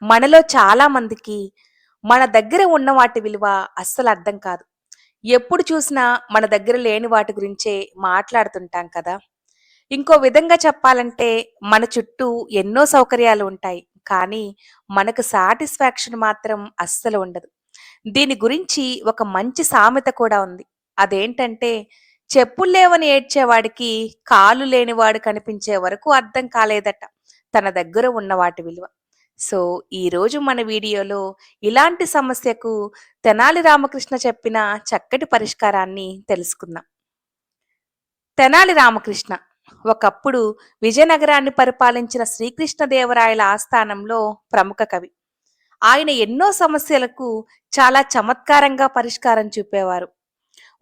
మనలో చాలా మందికి మన దగ్గర ఉన్న వాటి విలువ అస్సలు అర్థం కాదు. ఎప్పుడు చూసినా మన దగ్గర లేని వాటి గురించే మాట్లాడుతుంటాం కదా! ఇంకో విధంగా చెప్పాలంటే మన చుట్టూ ఎన్నో సౌకర్యాలు ఉంటాయి. కానీ మనకు సాటిస్ఫాక్షన్ మాత్రం అస్సలు ఉండదు. దీని గురించి ఒక మంచి సామెత కూడా ఉంది. అదేంటంటే చెప్పులు లేవని ఏడ్చేవాడికి కాళ్ళు లేనివాడు కనిపించే వరకు అర్థం కాలేదట తన దగ్గర ఉన్న వాటి విలువ. సో, ఈరోజు మన వీడియోలో ఇలాంటి సమస్యకు తెనాలి రామకృష్ణ చెప్పిన చక్కటి పరిష్కారాన్ని తెలుసుకుందాం. తెనాలి రామకృష్ణ ఒకప్పుడు విజయనగరాన్ని పరిపాలించిన శ్రీకృష్ణదేవరాయల ఆస్థానంలో ప్రముఖ కవి. ఆయన ఎన్నో సమస్యలకు చాలా చమత్కారంగా పరిష్కారం చూపేవారు.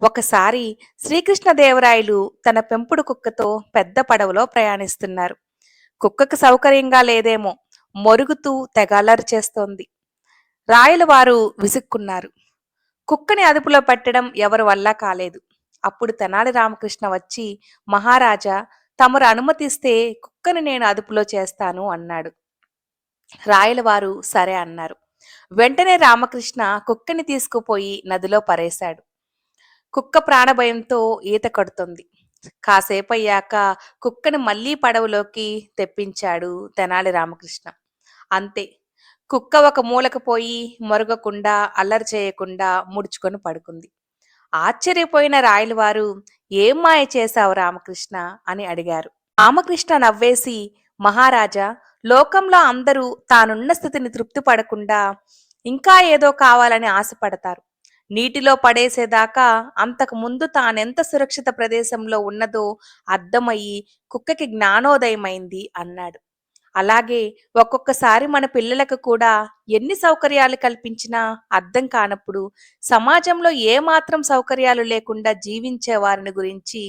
ఒకసారి శ్రీకృష్ణదేవరాయలు తన పెంపుడు కుక్కతో పెద్ద పడవలో ప్రయాణిస్తున్నారు. కుక్కకు సౌకర్యంగా లేదేమో, మొరుగుతూ తెగ అల్లరి చేస్తోంది. రాయలవారు విసుక్కున్నారు. కుక్కని అదుపులో పెట్టడం ఎవరి వల్ల కాలేదు. అప్పుడు తెనాలి రామకృష్ణ వచ్చి, మహారాజా, తమరు అనుమతిస్తే కుక్కని నేను అదుపులో చేస్తాను అన్నాడు. రాయలవారు సరే అన్నారు. వెంటనే రామకృష్ణ కుక్కని తీసుకుపోయి నదిలో పరేశాడు. కుక్క ప్రాణభయంతో ఈత కొడుతుంది. కాసేపయ్యాక కుక్కని మళ్లీ పడవలోకి తెప్పించాడు తెనాలి రామకృష్ణ. అంతే, కుక్క ఒక మూలకు పోయి మొరగకుండా అల్లరి చేయకుండా ముడుచుకొని పడుకుంది. ఆశ్చర్యపోయిన రాయలవారు, ఏం మాయ చేశావు రామకృష్ణ అని అడిగారు. రామకృష్ణ నవ్వేసి, మహారాజా, లోకంలో అందరూ తానున్న స్థితిని తృప్తి పడకుండా ఇంకా ఏదో కావాలని ఆశపడతారు. నీటిలో పడేసేదాకా అంతకు ముందు తానెంత సురక్షిత ప్రదేశంలో ఉన్నదో అర్థమయ్యి కుక్కకి జ్ఞానోదయమైంది అన్నాడు. అలాగే ఒక్కొక్కసారి మన పిల్లలకు కూడా ఎన్ని సౌకర్యాలు కల్పించినా అర్థం కానప్పుడు సమాజంలో ఏమాత్రం సౌకర్యాలు లేకుండా జీవించే వారిని గురించి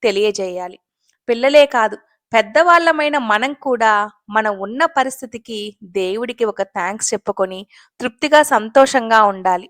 తెలియజేయాలి. పిల్లలే కాదు, పెద్దవాళ్ళమైన మనం కూడా మనం ఉన్న పరిస్థితికి దేవుడికి ఒక థ్యాంక్స్ చెప్పుకొని తృప్తిగా సంతోషంగా ఉండాలి.